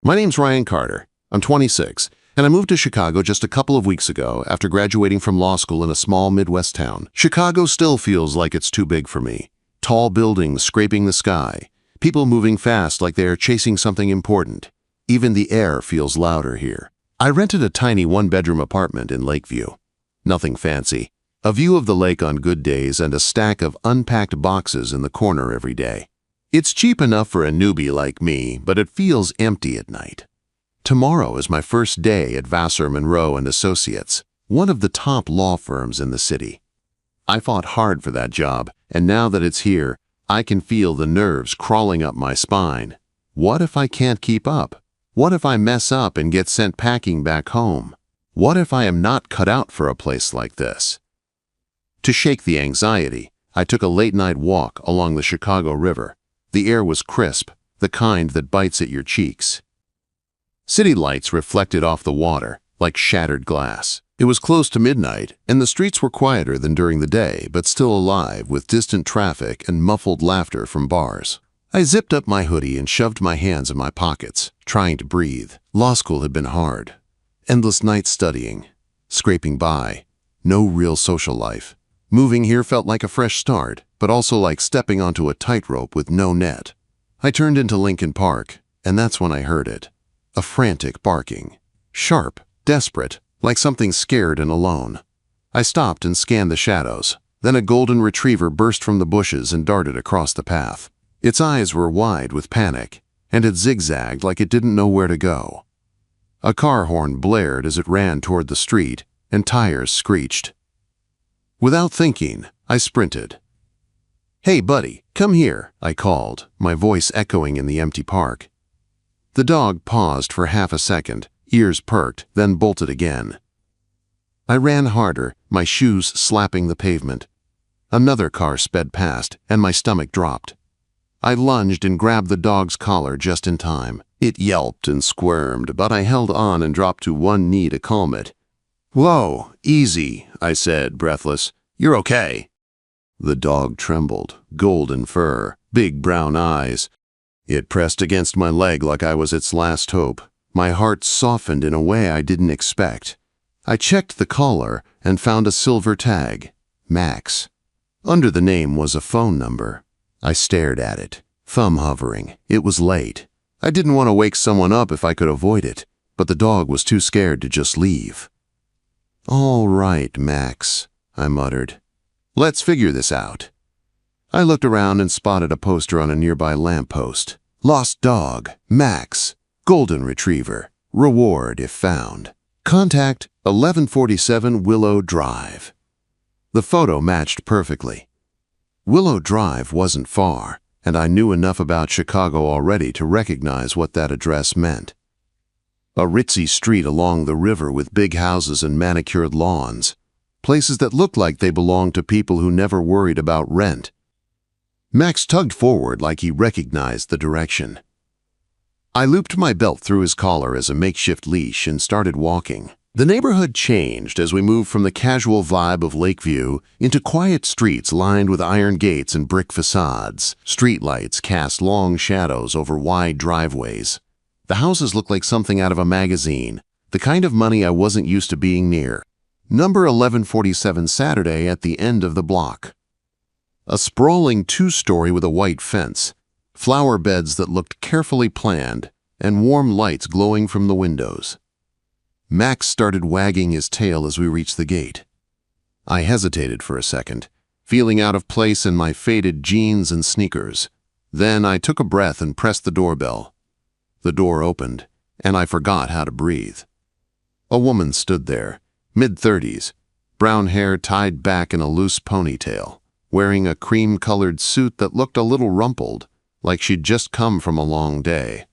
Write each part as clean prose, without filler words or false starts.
My name's Ryan Carter. I'm 26, and I moved to Chicago just a couple of weeks ago after graduating from law school in a small Midwest town. Chicago still feels like it's too big for me. Tall buildings scraping the sky, people moving fast like they are chasing something important. Even the air feels louder here. I rented a tiny one-bedroom apartment in Lakeview. Nothing fancy. A view of the lake on good days and a stack of unpacked boxes in the corner every day. It's cheap enough for a newbie like me, but it feels empty at night. Tomorrow is my first day at Vassar, Monroe and Associates, one of the top law firms in the city. I fought hard for that job, and now that it's here, I can feel the nerves crawling up my spine. What if I can't keep up? What if I mess up and get sent packing back home? What if I am not cut out for a place like this? To shake the anxiety, I took a late-night walk along the Chicago River. The air was crisp, the kind that bites at your cheeks. City lights reflected off the water, like shattered glass. It was close to midnight, and the streets were quieter than during the day, but still alive with distant traffic and muffled laughter from bars. I zipped up my hoodie and shoved my hands in my pockets, trying to breathe. Law school had been hard. Endless nights studying, scraping by, no real social life. Moving here felt like a fresh start, but also like stepping onto a tightrope with no net. I turned into Lincoln Park, and that's when I heard it. A frantic barking. Sharp, desperate, like something scared and alone. I stopped and scanned the shadows. Then a golden retriever burst from the bushes and darted across the path. Its eyes were wide with panic, and it zigzagged like it didn't know where to go. A car horn blared as it ran toward the street, and tires screeched. Without thinking, I sprinted. "Hey, buddy, come here," I called, my voice echoing in the empty park. The dog paused for half a second, ears perked, then bolted again. I ran harder, my shoes slapping the pavement. Another car sped past, and my stomach dropped. I lunged and grabbed the dog's collar just in time. It yelped and squirmed, but I held on and dropped to one knee to calm it. "Whoa, easy," I said, breathless. "You're okay." The dog trembled, golden fur, big brown eyes. It pressed against my leg like I was its last hope. My heart softened in a way I didn't expect. I checked the collar and found a silver tag, Max. Under the name was a phone number. I stared at it, thumb hovering. It was late. I didn't want to wake someone up if I could avoid it, but the dog was too scared to just leave. "All right, Max," I muttered. "Let's figure this out." I looked around and spotted a poster on a nearby lamppost. "Lost dog, Max, golden retriever, reward if found. Contact 1147 Willow Drive." The photo matched perfectly. Willow Drive wasn't far, and I knew enough about Chicago already to recognize what that address meant. A ritzy street along the river with big houses and manicured lawns. Places that looked like they belonged to people who never worried about rent. Max tugged forward like he recognized the direction. I looped my belt through his collar as a makeshift leash and started walking. The neighborhood changed as we moved from the casual vibe of Lakeview into quiet streets lined with iron gates and brick facades. Streetlights cast long shadows over wide driveways. The houses looked like something out of a magazine, the kind of money I wasn't used to being near. Number 1147 Saturday at the end of the block. A sprawling two-story with a white fence, flower beds that looked carefully planned, and warm lights glowing from the windows. Max started wagging his tail as we reached the gate. I hesitated for a second, feeling out of place in my faded jeans and sneakers. Then I took a breath and pressed the doorbell. The door opened, and I forgot how to breathe. A woman stood there, mid-30s, brown hair tied back in a loose ponytail, wearing a cream-colored suit that looked a little rumpled, like she'd just come from a long day.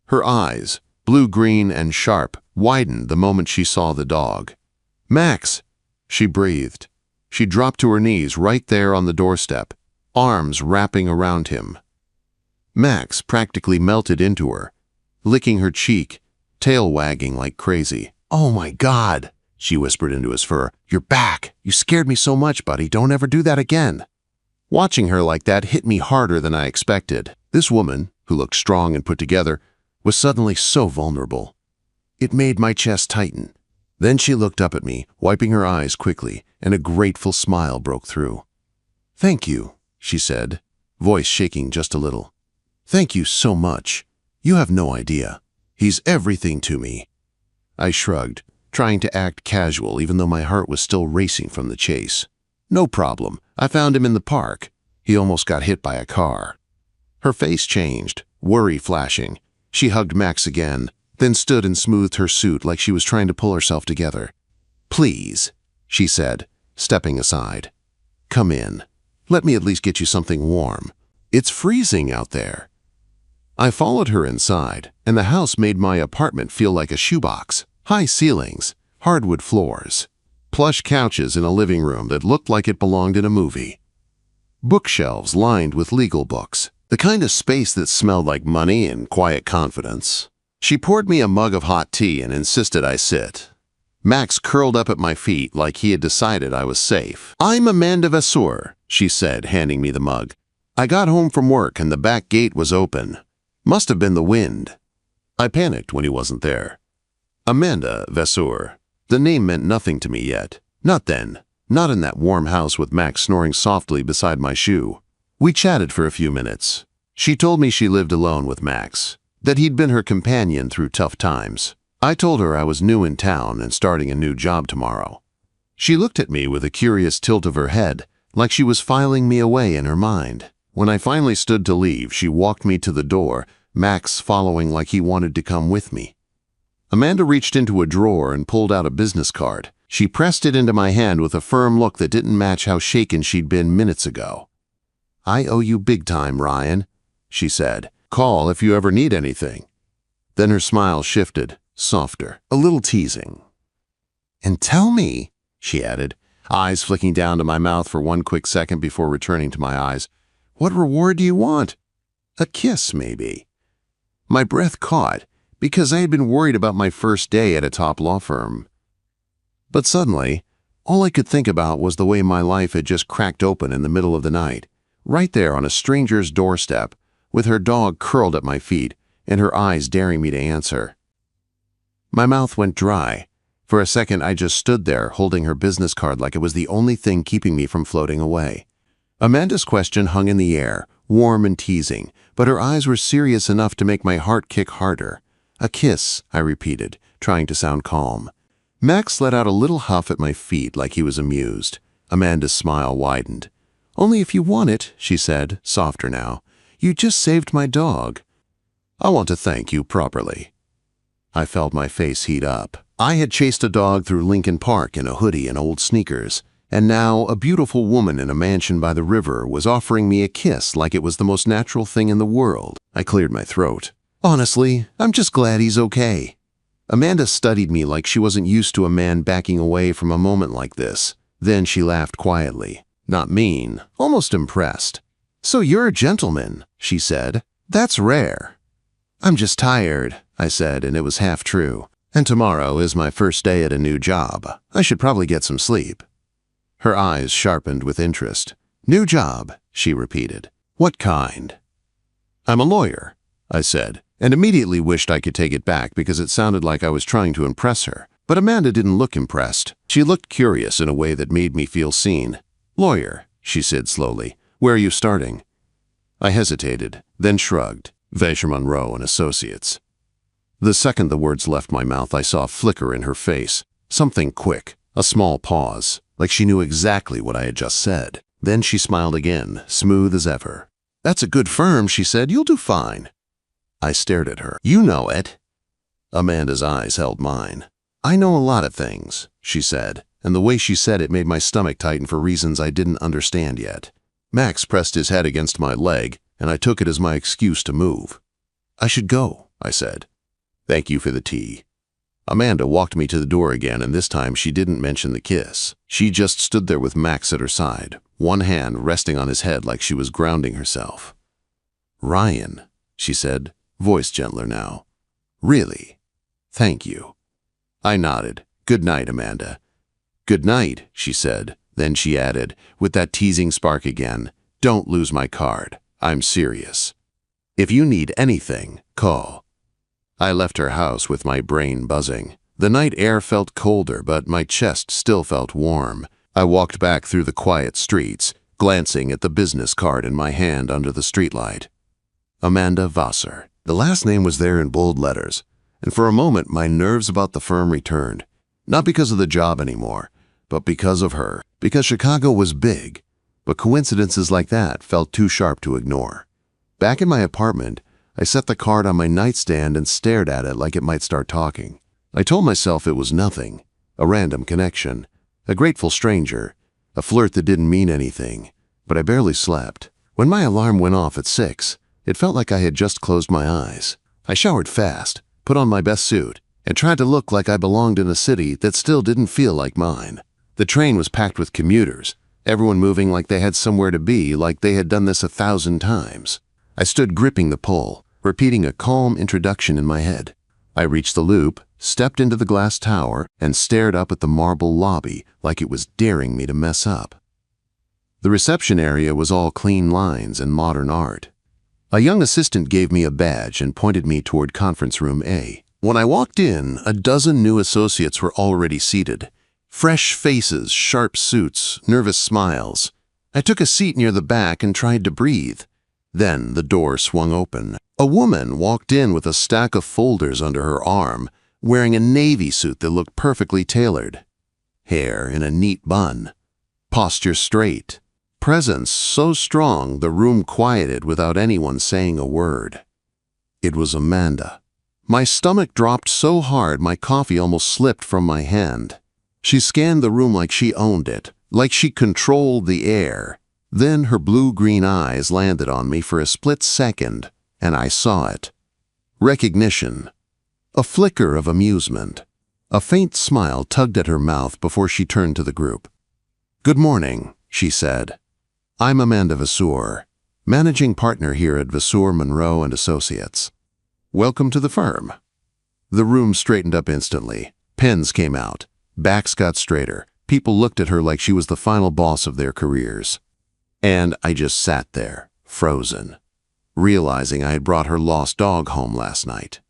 Her eyes, blue-green and sharp, widened the moment she saw the dog. "Max!" she breathed. She dropped to her knees right there on the doorstep, arms wrapping around him. Max practically melted into her, licking her cheek, tail wagging like crazy. "Oh my God," she whispered into his fur. "You're back. You scared me so much, buddy. Don't ever do that again." Watching her like that hit me harder than I expected. This woman, who looked strong and put together, was suddenly so vulnerable. It made my chest tighten. Then she looked up at me, wiping her eyes quickly, and a grateful smile broke through. "Thank you," she said, voice shaking just a little. "Thank you so much. You have no idea. He's everything to me." I shrugged, trying to act casual even though my heart was still racing from the chase. "No problem. I found him in the park. He almost got hit by a car." Her face changed, worry flashing. She hugged Max again, then stood and smoothed her suit like she was trying to pull herself together. "Please," she said, stepping aside. "Come in. Let me at least get you something warm. It's freezing out there." I followed her inside, and the house made my apartment feel like a shoebox. High ceilings, hardwood floors, plush couches in a living room that looked like it belonged in a movie. Bookshelves lined with legal books, the kind of space that smelled like money and quiet confidence. She poured me a mug of hot tea and insisted I sit. Max curled up at my feet like he had decided I was safe. "I'm Amanda Vasseur," she said, handing me the mug. "I got home from work and the back gate was open. Must have been the wind." I panicked when he wasn't there. Amanda Vasseur. The name meant nothing to me yet. Not then. Not in that warm house with Max snoring softly beside my shoe. We chatted for a few minutes. She told me she lived alone with Max, that he'd been her companion through tough times. I told her I was new in town and starting a new job tomorrow. She looked at me with a curious tilt of her head, like she was filing me away in her mind. When I finally stood to leave, she walked me to the door, Max following like he wanted to come with me. Amanda reached into a drawer and pulled out a business card. She pressed it into my hand with a firm look that didn't match how shaken she'd been minutes ago. "I owe you big time, Ryan," she said. "Call if you ever need anything." Then her smile shifted, softer, a little teasing. "And tell me," she added, eyes flicking down to my mouth for one quick second before returning to my eyes, "what reward do you want? A kiss, maybe?" My breath caught, because I had been worried about my first day at a top law firm. But suddenly, all I could think about was the way my life had just cracked open in the middle of the night, right there on a stranger's doorstep, with her dog curled at my feet and her eyes daring me to answer. My mouth went dry. For a second, I just stood there holding her business card like it was the only thing keeping me from floating away. Amanda's question hung in the air, warm and teasing, but her eyes were serious enough to make my heart kick harder. "A kiss," I repeated, trying to sound calm. Max let out a little huff at my feet like he was amused. Amanda's smile widened. "Only if you want it," she said, softer now. "You just saved my dog." "I want to thank you properly." I felt my face heat up. I had chased a dog through Lincoln Park in a hoodie and old sneakers, and now a beautiful woman in a mansion by the river was offering me a kiss like it was the most natural thing in the world. I cleared my throat. "Honestly, I'm just glad he's okay." Amanda studied me like she wasn't used to a man backing away from a moment like this. Then she laughed quietly. Not mean, almost impressed. "So you're a gentleman," she said. "That's rare." "I'm just tired," I said, and it was half true. "And tomorrow is my first day at a new job. I should probably get some sleep." Her eyes sharpened with interest. "New job," she repeated. "What kind?" "I'm a lawyer," I said, and immediately wished I could take it back because it sounded like I was trying to impress her. But Amanda didn't look impressed. She looked curious in a way that made me feel seen. "Lawyer," she said slowly. "Where are you starting?" I hesitated, then shrugged. "Vacher Monroe and Associates." The second the words left my mouth, I saw a flicker in her face. Something quick, a small pause, like she knew exactly what I had just said. Then she smiled again, smooth as ever. "That's a good firm," she said. "You'll do fine." I stared at her. "You know it." Amanda's eyes held mine. "I know a lot of things," she said, and the way she said it made my stomach tighten for reasons I didn't understand yet. Max pressed his head against my leg, and I took it as my excuse to move. "I should go," I said. "Thank you for the tea." Amanda walked me to the door again, and this time she didn't mention the kiss. She just stood there with Max at her side, one hand resting on his head like she was grounding herself. "Ryan," she said, voice gentler now. "Really? Thank you." I nodded. "Good night, Amanda." "Good night," she said. Then she added, with that teasing spark again, "Don't lose my card. I'm serious. If you need anything, call." I left her house with my brain buzzing. The night air felt colder, but my chest still felt warm. I walked back through the quiet streets, glancing at the business card in my hand under the streetlight. Amanda Vassar. The last name was there in bold letters, and for a moment my nerves about the firm returned. Not because of the job anymore, but because of her. Because Chicago was big, but coincidences like that felt too sharp to ignore. Back in my apartment, I set the card on my nightstand and stared at it like it might start talking. I told myself it was nothing, a random connection, a grateful stranger, a flirt that didn't mean anything, but I barely slept. When my alarm went off at 6, it felt like I had just closed my eyes. I showered fast, put on my best suit, and tried to look like I belonged in a city that still didn't feel like mine. The train was packed with commuters, everyone moving like they had somewhere to be, like they had done this 1,000 times. I stood gripping the pole, repeating a calm introduction in my head. I reached the loop, stepped into the glass tower, and stared up at the marble lobby like it was daring me to mess up. The reception area was all clean lines and modern art. A young assistant gave me a badge and pointed me toward conference room A. When I walked in, a dozen new associates were already seated. Fresh faces, sharp suits, nervous smiles. I took a seat near the back and tried to breathe. Then the door swung open. A woman walked in with a stack of folders under her arm, wearing a navy suit that looked perfectly tailored. Hair in a neat bun. Posture straight. Presence so strong the room quieted without anyone saying a word. It was Amanda. My stomach dropped so hard my coffee almost slipped from my hand. She scanned the room like she owned it, like she controlled the air. Then her blue-green eyes landed on me for a split second, and I saw it. Recognition. A flicker of amusement. A faint smile tugged at her mouth before she turned to the group. "Good morning," she said. "I'm Amanda Vassar, managing partner here at Vassar, Monroe & Associates. Welcome to the firm." The room straightened up instantly. Pens came out. Backs got straighter. People looked at her like she was the final boss of their careers. And I just sat there, frozen, realizing I had brought her lost dog home last night.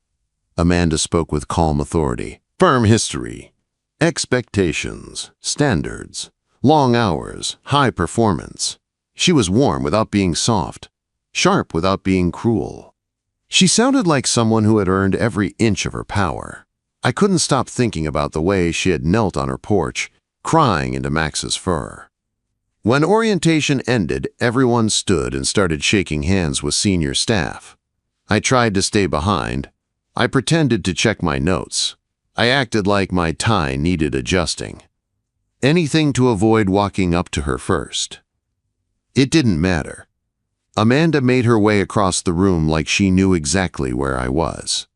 Amanda spoke with calm authority. Firm history, expectations, standards, long hours, high performance. She was warm without being soft, sharp without being cruel. She sounded like someone who had earned every inch of her power. I couldn't stop thinking about the way she had knelt on her porch, crying into Max's fur. When orientation ended, everyone stood and started shaking hands with senior staff. I tried to stay behind. I pretended to check my notes. I acted like my tie needed adjusting. Anything to avoid walking up to her first. It didn't matter. Amanda made her way across the room like she knew exactly where I was.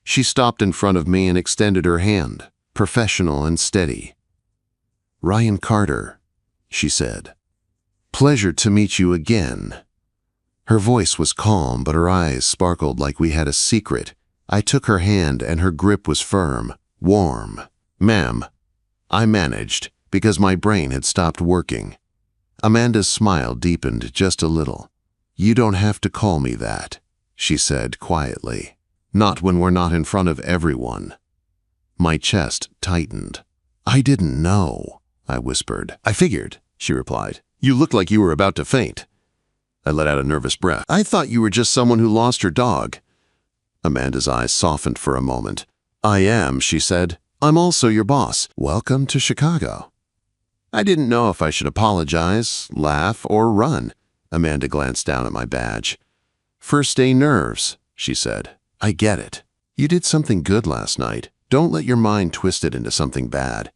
She stopped in front of me and extended her hand, professional and steady. "Ryan Carter," she said. "Pleasure to meet you again." Her voice was calm, but her eyes sparkled like we had a secret. I took her hand and her grip was firm, warm. "Ma'am," I managed, because my brain had stopped working. Amanda's smile deepened just a little. "You don't have to call me that," she said quietly. "Not when we're not in front of everyone." My chest tightened. "I didn't know," I whispered. "I figured," she replied. "You looked like you were about to faint." I let out a nervous breath. "I thought you were just someone who lost her dog." Amanda's eyes softened for a moment. "I am," she said. "I'm also your boss. Welcome to Chicago." I didn't know if I should apologize, laugh, or run. Amanda glanced down at my badge. "First day nerves," she said. "I get it. You did something good last night. Don't let your mind twist it into something bad."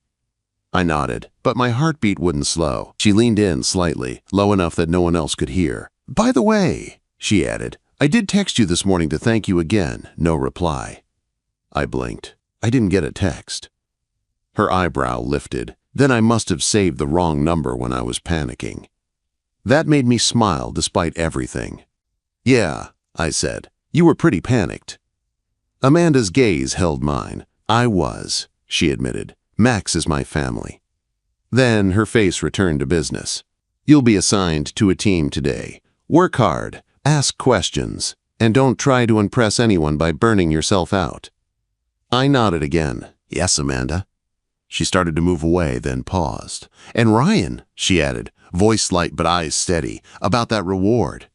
I nodded, but my heartbeat wouldn't slow. She leaned in slightly, low enough that no one else could hear. "By the way," she added, "I did text you this morning to thank you again." No reply. I blinked. I didn't get a text. Her eyebrow lifted. Then I must have saved the wrong number when I was panicking. That made me smile despite everything. "Yeah," I said. "You were pretty panicked." Amanda's gaze held mine. "I was," she admitted. "Max is my family." Then her face returned to business. "You'll be assigned to a team today. Work hard. Ask questions. And don't try to impress anyone by burning yourself out." I nodded again. "Yes, Amanda." She started to move away, then paused. "And Ryan," she added, voice light but eyes steady, "about that reward."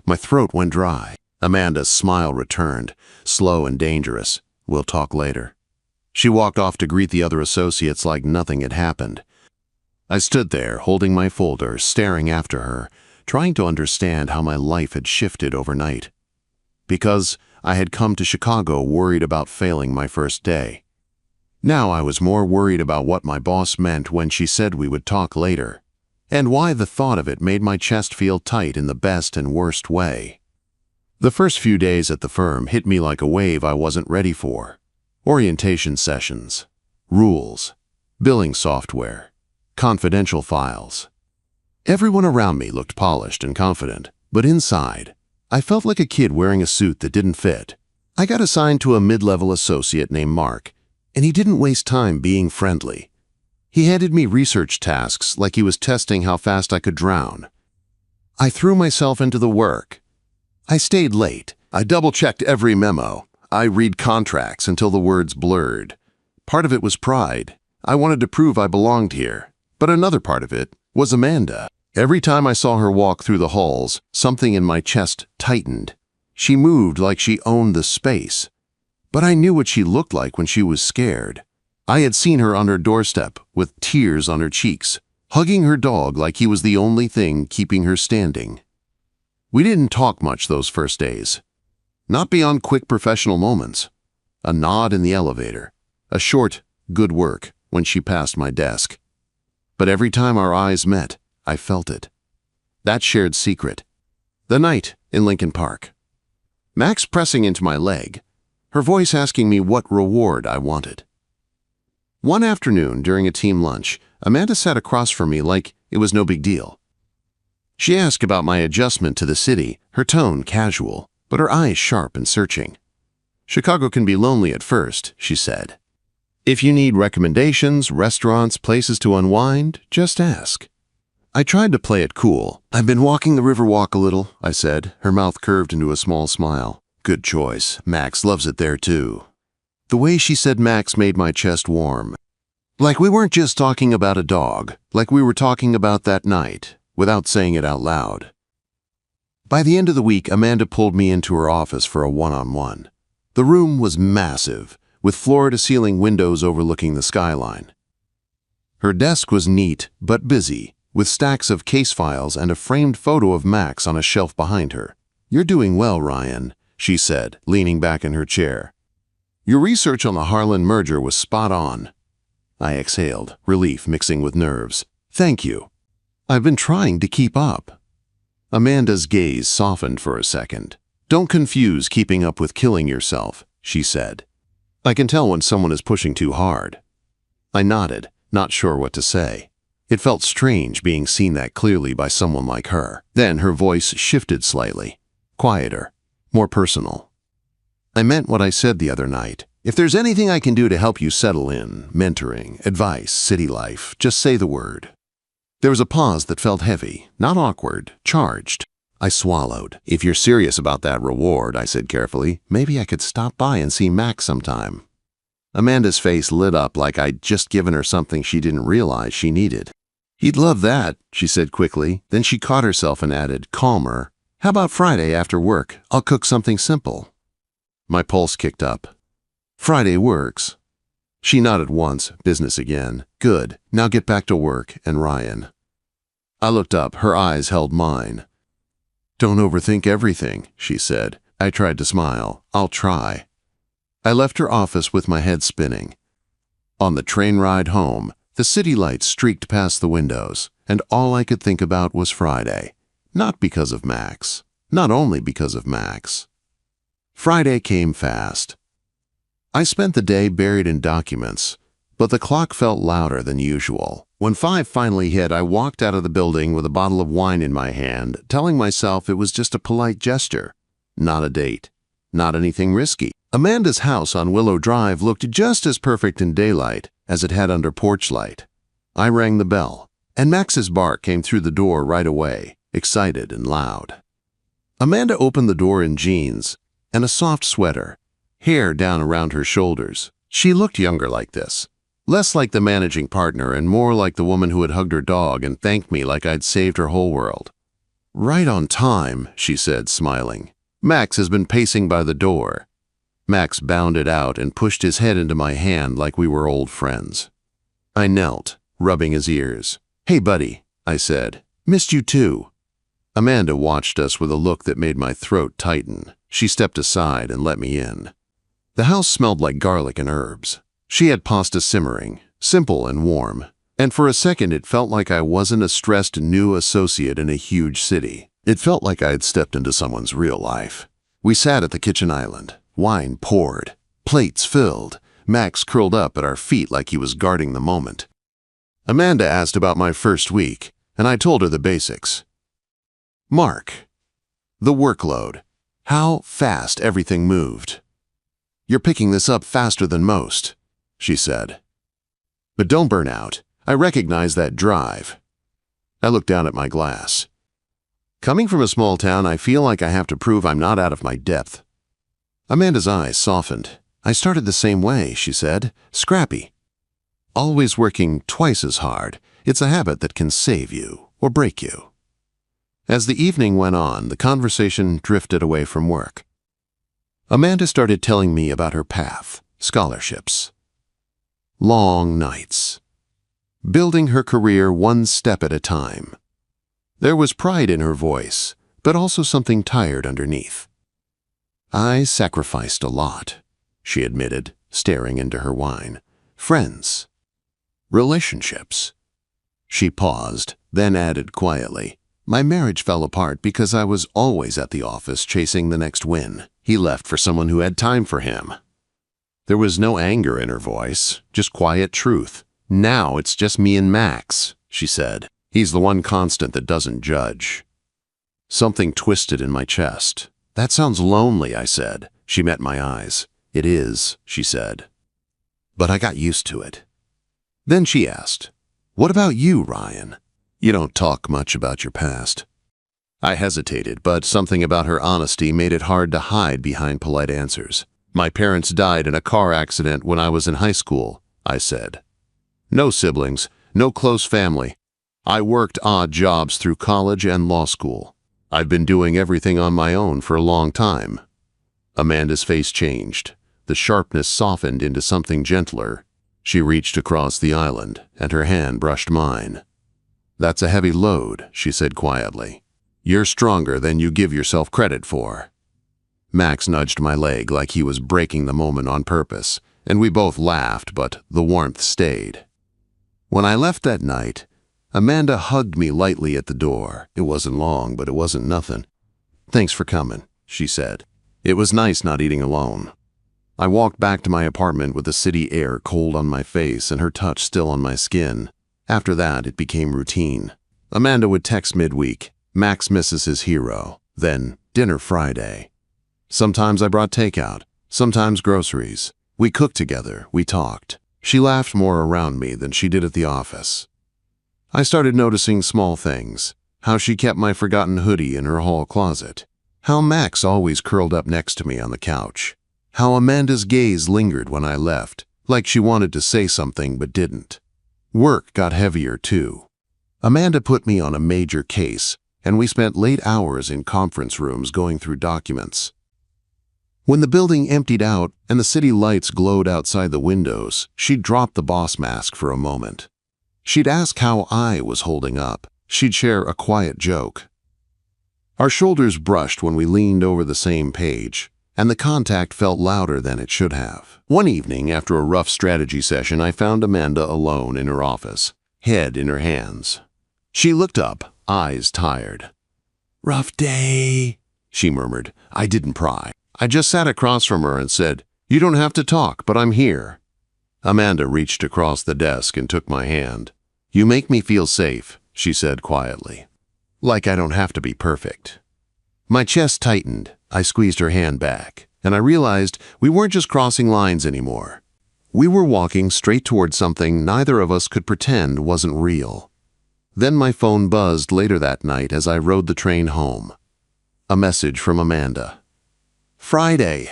My throat went dry. Amanda's smile returned, slow and dangerous. "We'll talk later." She walked off to greet the other associates like nothing had happened. I stood there, holding my folder, staring after her, trying to understand how my life had shifted overnight. Because I had come to Chicago worried about failing my first day. Now I was more worried about what my boss meant when she said we would talk later, and why the thought of it made my chest feel tight in the best and worst way. The first few days at the firm hit me like a wave I wasn't ready for. Orientation sessions, rules, billing software, confidential files. Everyone around me looked polished and confident, but inside, I felt like a kid wearing a suit that didn't fit. I got assigned to a mid-level associate named Mark, and he didn't waste time being friendly. He handed me research tasks like he was testing how fast I could drown. I threw myself into the work. I stayed late. I double-checked every memo. I read contracts until the words blurred. Part of it was pride. I wanted to prove I belonged here. But another part of it was Amanda. Every time I saw her walk through the halls, something in my chest tightened. She moved like she owned the space. But I knew what she looked like when she was scared. I had seen her on her doorstep with tears on her cheeks, hugging her dog like he was the only thing keeping her standing. We didn't talk much those first days. Not beyond quick professional moments. A nod in the elevator. A short, "good work," when she passed my desk. But every time our eyes met, I felt it. That shared secret. The night in Lincoln Park. Max pressing into my leg, her voice asking me what reward I wanted. One afternoon during a team lunch, Amanda sat across from me like it was no big deal. She asked about my adjustment to the city, her tone casual, but her eyes sharp and searching. "Chicago can be lonely at first," she said. "If you need recommendations, restaurants, places to unwind, just ask." I tried to play it cool. "I've been walking the Riverwalk a little," I said, her mouth curved into a small smile. "Good choice. Max loves it there too." The way she said Max made my chest warm. Like we weren't just talking about a dog, like we were talking about that night, without saying it out loud. By the end of the week, Amanda pulled me into her office for a one-on-one. The room was massive, with floor-to-ceiling windows overlooking the skyline. Her desk was neat but busy, with stacks of case files and a framed photo of Max on a shelf behind her. "You're doing well, Ryan," she said, leaning back in her chair. "Your research on the Harlan merger was spot on." I exhaled, relief mixing with nerves. "Thank you. I've been trying to keep up." Amanda's gaze softened for a second. "Don't confuse keeping up with killing yourself," she said. "I can tell when someone is pushing too hard." I nodded, not sure what to say. It felt strange being seen that clearly by someone like her. Then her voice shifted slightly, quieter, more personal. "I meant what I said the other night. If there's anything I can do to help you settle in, mentoring, advice, city life, just say the word." There was a pause that felt heavy, not awkward, charged. I swallowed. "If you're serious about that reward," I said carefully, "maybe I could stop by and see Max sometime." Amanda's face lit up like I'd just given her something she didn't realize she needed. "He'd love that," she said quickly. Then she caught herself and added, calmer, "How about Friday after work? I'll cook something simple." My pulse kicked up. "Friday works." She nodded once, business again. "Good, now get back to work and Ryan." I looked up, her eyes held mine. "Don't overthink everything," she said. I tried to smile. "I'll try." I left her office with my head spinning. On the train ride home, the city lights streaked past the windows, and all I could think about was Friday. Not because of Max. Not only because of Max. Friday came fast. I spent the day buried in documents, but the clock felt louder than usual. When 5 finally hit, I walked out of the building with a bottle of wine in my hand, telling myself it was just a polite gesture, not a date, not anything risky. Amanda's house on Willow Drive looked just as perfect in daylight as it had under porch light. I rang the bell, and Max's bark came through the door right away, excited and loud. Amanda opened the door in jeans and a soft sweater, hair down around her shoulders. She looked younger like this, less like the managing partner and more like the woman who had hugged her dog and thanked me like I'd saved her whole world. "Right on time," she said, smiling. "Max has been pacing by the door." Max bounded out and pushed his head into my hand like we were old friends. I knelt, rubbing his ears. "Hey, buddy," I said. "Missed you too." Amanda watched us with a look that made my throat tighten. She stepped aside and let me in. The house smelled like garlic and herbs. She had pasta simmering, simple and warm, and for a second it felt like I wasn't a stressed new associate in a huge city. It felt like I had stepped into someone's real life. We sat at the kitchen island. Wine poured, plates filled, Max curled up at our feet like he was guarding the moment. Amanda asked about my first week, and I told her the basics. Mark. The workload. How fast everything moved. "You're picking this up faster than most," she said. "But don't burn out. I recognize that drive." I looked down at my glass. Coming from a small town, I feel like I have to prove I'm not out of my depth. Amanda's eyes softened. "I started the same way," she said. "Scrappy. Always working twice as hard. It's a habit that can save you or break you." As the evening went on, the conversation drifted away from work. Amanda started telling me about her path, scholarships, long nights, building her career one step at a time. There was pride in her voice, but also something tired underneath. "I sacrificed a lot," she admitted, staring into her wine. "Friends. Relationships." She paused, then added quietly, "My marriage fell apart because I was always at the office chasing the next win. He left for someone who had time for him." There was no anger in her voice, just quiet truth. "Now it's just me and Max," she said. "He's the one constant that doesn't judge." Something twisted in my chest. "That sounds lonely," I said. She met my eyes. "It is," she said. "But I got used to it." Then she asked, "What about you, Ryan? You don't talk much about your past." I hesitated, but something about her honesty made it hard to hide behind polite answers. "My parents died in a car accident when I was in high school," I said. "No siblings, no close family. I worked odd jobs through college and law school. I've been doing everything on my own for a long time." Amanda's face changed. The sharpness softened into something gentler. She reached across the island, and her hand brushed mine. "That's a heavy load," she said quietly. "You're stronger than you give yourself credit for." Max nudged my leg like he was breaking the moment on purpose, and we both laughed, but the warmth stayed. When I left that night, Amanda hugged me lightly at the door. It wasn't long, but it wasn't nothing. "Thanks for coming," she said. It was nice not eating alone. I walked back to my apartment with the city air cold on my face and her touch still on my skin. After that, it became routine. Amanda would text midweek, "Max misses his hero." Then, dinner Friday. Sometimes I brought takeout, sometimes groceries. We cooked together, we talked. She laughed more around me than she did at the office. I started noticing small things, how she kept my forgotten hoodie in her hall closet, how Max always curled up next to me on the couch, how Amanda's gaze lingered when I left, like she wanted to say something but didn't. Work got heavier too. Amanda put me on a major case, and we spent late hours in conference rooms going through documents. When the building emptied out and the city lights glowed outside the windows, she'd drop the boss mask for a moment. She'd ask how I was holding up. She'd share a quiet joke. Our shoulders brushed when we leaned over the same page, and the contact felt louder than it should have. One evening, after a rough strategy session, I found Amanda alone in her office, head in her hands. She looked up, eyes tired. "Rough day," she murmured. I didn't pry. I just sat across from her and said, "You don't have to talk, but I'm here." Amanda reached across the desk and took my hand. "You make me feel safe," she said quietly. "Like I don't have to be perfect." My chest tightened. I squeezed her hand back, and I realized we weren't just crossing lines anymore. We were walking straight toward something neither of us could pretend wasn't real. Then my phone buzzed later that night as I rode the train home. A message from Amanda. Friday.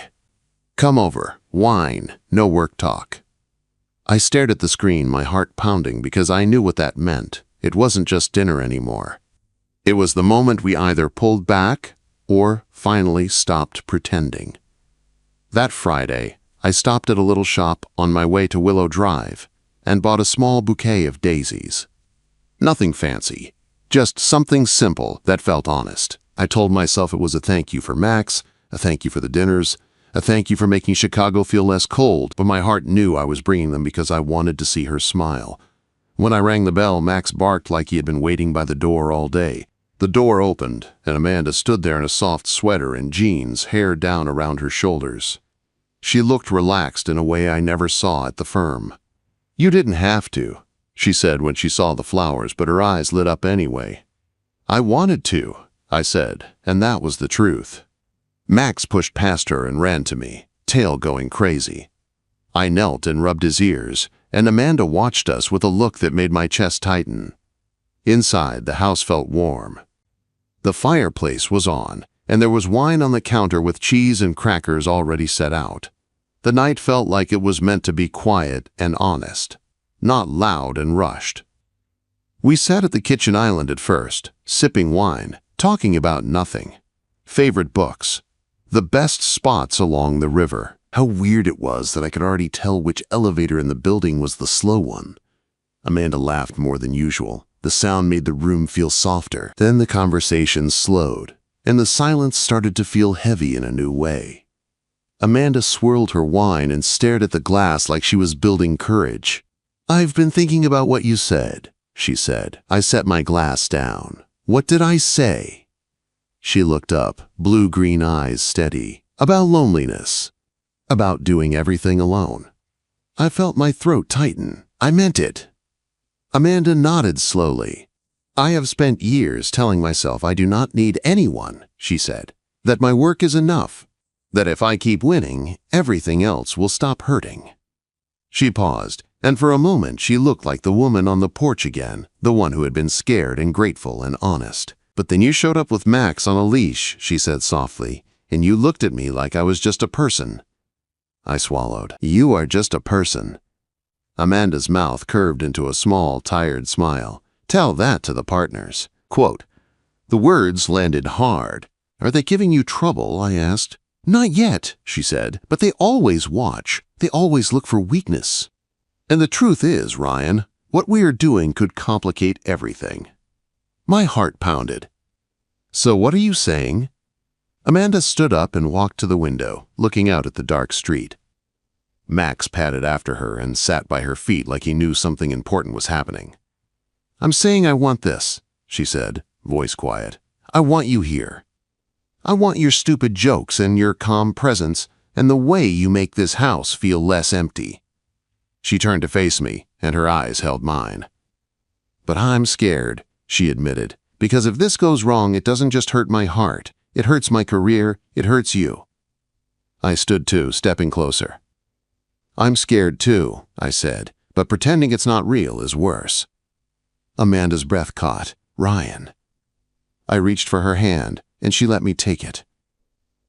Come over. Wine. No work talk. I stared at the screen, my heart pounding, because I knew what that meant. It wasn't just dinner anymore. It was the moment we either pulled back or finally stopped pretending. That Friday, I stopped at a little shop on my way to Willow Drive and bought a small bouquet of daisies. Nothing fancy, just something simple that felt honest. I told myself it was a thank you for Max, a thank you for the dinners, a thank you for making Chicago feel less cold, but my heart knew I was bringing them because I wanted to see her smile. When I rang the bell, Max barked like he had been waiting by the door all day. The door opened, and Amanda stood there in a soft sweater and jeans, hair down around her shoulders. She looked relaxed in a way I never saw at the firm. "You didn't have to," she said when she saw the flowers, but her eyes lit up anyway. "I wanted to," I said, and that was the truth. Max pushed past her and ran to me, tail going crazy. I knelt and rubbed his ears, and Amanda watched us with a look that made my chest tighten. Inside, the house felt warm. The fireplace was on, and there was wine on the counter with cheese and crackers already set out. The night felt like it was meant to be quiet and honest, not loud and rushed. We sat at the kitchen island at first, sipping wine, talking about nothing. Favorite books. The best spots along the river. How weird it was that I could already tell which elevator in the building was the slow one. Amanda laughed more than usual. The sound made the room feel softer. Then the conversation slowed, and the silence started to feel heavy in a new way. Amanda swirled her wine and stared at the glass like she was building courage. "I've been thinking about what you said," she said. I set my glass down. "What did I say?" She looked up, blue-green eyes steady. "About loneliness. About doing everything alone." I felt my throat tighten. I meant it. Amanda nodded slowly. "I have spent years telling myself I do not need anyone," she said. "That my work is enough. That if I keep winning, everything else will stop hurting." She paused, and for a moment she looked like the woman on the porch again, the one who had been scared and grateful and honest. "But then you showed up with Max on a leash," she said softly, "and you looked at me like I was just a person." I swallowed. "You are just a person." Amanda's mouth curved into a small, tired smile. "Tell that to the partners." Quote, the words landed hard. "Are they giving you trouble?" I asked. "Not yet," she said, "but they always watch. They always look for weakness." And the truth is, Ryan, what we are doing could complicate everything. My heart pounded. "So what are you saying?" Amanda stood up and walked to the window, looking out at the dark street. Max padded after her and sat by her feet like he knew something important was happening. "I'm saying I want this," she said, voice quiet. "I want you here. I want your stupid jokes and your calm presence and the way you make this house feel less empty." She turned to face me, and her eyes held mine. "But I'm scared," she admitted, "because if this goes wrong, it doesn't just hurt my heart. It hurts my career. It hurts you." I stood too, stepping closer. "I'm scared too," I said, "but pretending it's not real is worse." Amanda's breath caught. "Ryan." I reached for her hand, and she let me take it.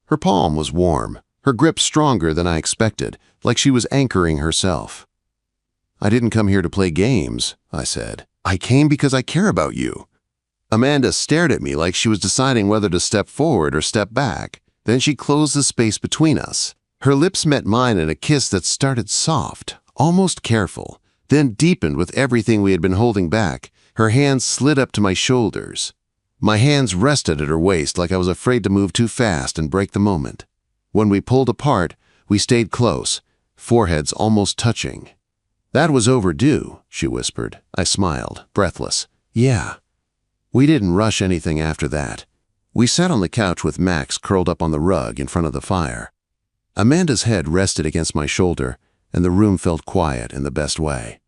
Her palm was warm, her grip stronger than I expected, like she was anchoring herself. "I didn't come here to play games," I said. "I came because I care about you." Amanda stared at me like she was deciding whether to step forward or step back. Then she closed the space between us. Her lips met mine in a kiss that started soft, almost careful, then deepened with everything we had been holding back. Her hands slid up to my shoulders. My hands rested at her waist like I was afraid to move too fast and break the moment. When we pulled apart, we stayed close, foreheads almost touching. "That was overdue," she whispered. I smiled, breathless. "Yeah." We didn't rush anything after that. We sat on the couch with Max curled up on the rug in front of the fire. Amanda's head rested against my shoulder, and the room felt quiet in the best way.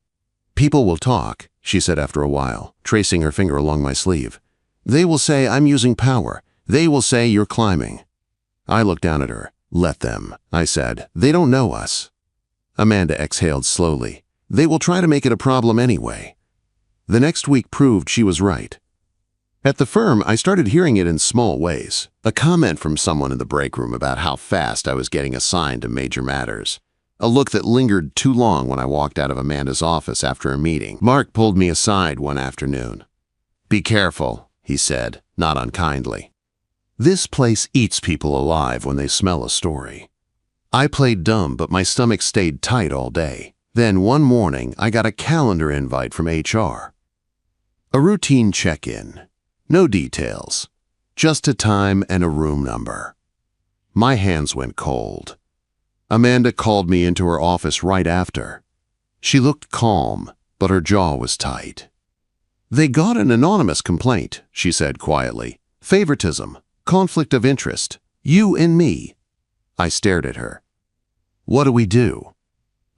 "People will talk," she said after a while, tracing her finger along my sleeve. "They will say I'm using power. They will say you're climbing." I looked down at her. "Let them," I said. "They don't know us." Amanda exhaled slowly. "They will try to make it a problem anyway." The next week proved she was right. At the firm, I started hearing it in small ways. A comment from someone in the break room about how fast I was getting assigned to major matters. A look that lingered too long when I walked out of Amanda's office after a meeting. Mark pulled me aside one afternoon. "Be careful," he said, not unkindly. "This place eats people alive when they smell a story." I played dumb, but my stomach stayed tight all day. Then one morning, I got a calendar invite from HR. A routine check-in. No details. Just a time and a room number. My hands went cold. Amanda called me into her office right after. She looked calm, but her jaw was tight. "They got an anonymous complaint," she said quietly. "Favoritism, conflict of interest, you and me." I stared at her. "What do we do?"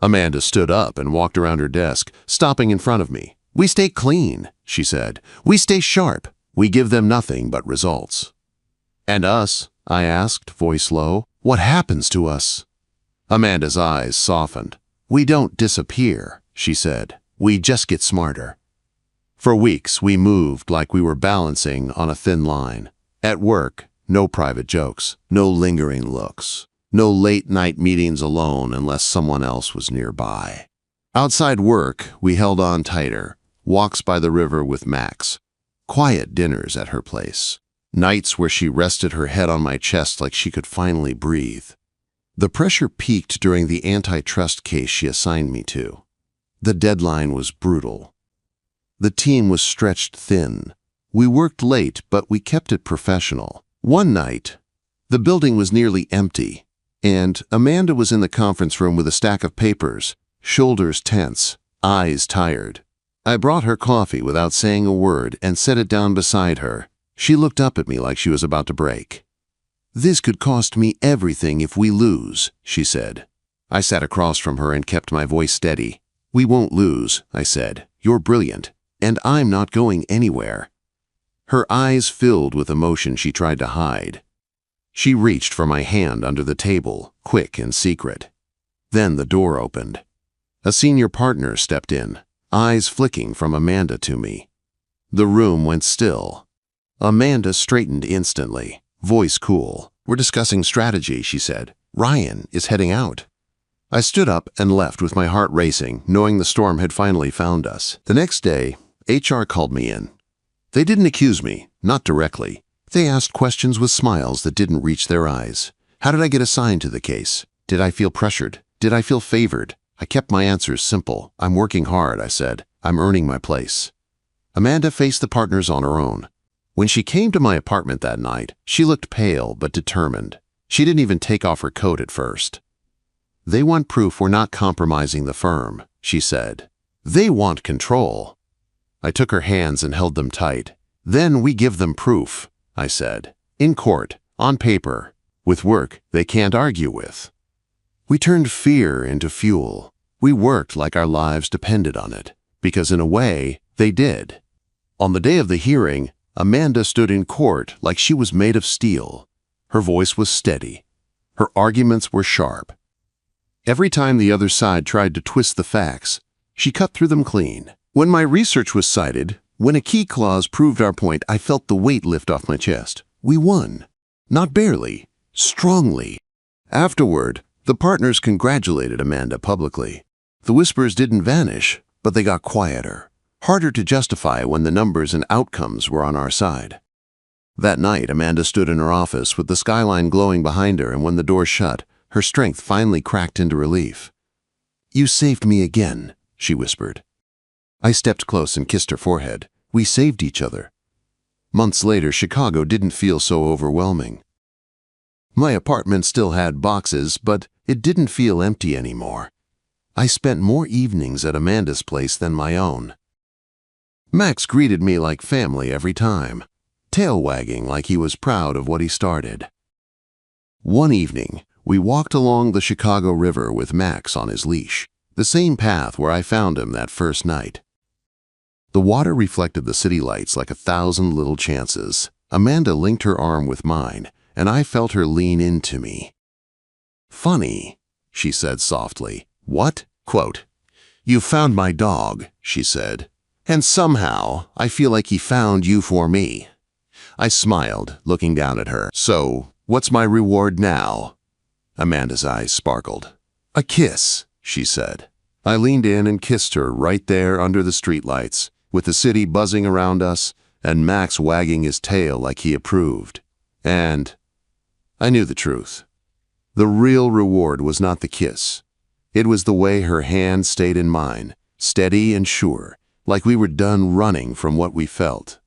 Amanda stood up and walked around her desk, stopping in front of me. "We stay clean," she said. "We stay sharp. We give them nothing but results." "And us?" I asked, voice low. "What happens to us?" Amanda's eyes softened. "We don't disappear," she said. "We just get smarter." For weeks, we moved like we were balancing on a thin line. At work, no private jokes, no lingering looks, no late-night meetings alone unless someone else was nearby. Outside work, we held on tighter, walks by the river with Max, quiet dinners at her place, nights where she rested her head on my chest like she could finally breathe. The pressure peaked during the antitrust case she assigned me to. The deadline was brutal. The team was stretched thin. We worked late, but we kept it professional. One night, the building was nearly empty, and Amanda was in the conference room with a stack of papers, shoulders tense, eyes tired. I brought her coffee without saying a word and set it down beside her. She looked up at me like she was about to break. "This could cost me everything if we lose," she said. I sat across from her and kept my voice steady. "We won't lose," I said. "You're brilliant, and I'm not going anywhere." Her eyes filled with emotion she tried to hide. She reached for my hand under the table, quick and secret. Then the door opened. A senior partner stepped in, eyes flicking from Amanda to me. The room went still. Amanda straightened instantly, voice cool. "We're discussing strategy," she said. "Ryan is heading out." I stood up and left with my heart racing, knowing the storm had finally found us. The next day, HR called me in. They didn't accuse me, not directly. They asked questions with smiles that didn't reach their eyes. How did I get assigned to the case? Did I feel pressured? Did I feel favored? I kept my answers simple. "I'm working hard," I said. "I'm earning my place." Amanda faced the partners on her own. When she came to my apartment that night, she looked pale but determined. She didn't even take off her coat at first. "They want proof we're not compromising the firm," she said. "They want control." I took her hands and held them tight. "Then we give them proof," I said. "In court, on paper, with work they can't argue with." We turned fear into fuel. We worked like our lives depended on it, because in a way, they did. On the day of the hearing, Amanda stood in court like she was made of steel. Her voice was steady. Her arguments were sharp. Every time the other side tried to twist the facts, she cut through them clean. When my research was cited, when a key clause proved our point, I felt the weight lift off my chest. We won. Not barely, strongly. Afterward, the partners congratulated Amanda publicly. The whispers didn't vanish, but they got quieter, harder to justify when the numbers and outcomes were on our side. That night, Amanda stood in her office with the skyline glowing behind her, and when the door shut, her strength finally cracked into relief. "You saved me again," she whispered. I stepped close and kissed her forehead. We saved each other. Months later, Chicago didn't feel so overwhelming. My apartment still had boxes, but it didn't feel empty anymore. I spent more evenings at Amanda's place than my own. Max greeted me like family every time, tail wagging like he was proud of what he started. One evening, we walked along the Chicago River with Max on his leash, the same path where I found him that first night. The water reflected the city lights like 1,000 little chances. Amanda linked her arm with mine, and I felt her lean into me. "Funny," she said softly. "What?" Quote, "You found my dog," she said, "and somehow I feel like he found you for me." I smiled, looking down at her. "So, what's my reward now?" Amanda's eyes sparkled. "A kiss," she said. I leaned in and kissed her right there under the streetlights, with the city buzzing around us and Max wagging his tail like he approved. And I knew the truth. The real reward was not the kiss. It was the way her hand stayed in mine, steady and sure, like we were done running from what we felt.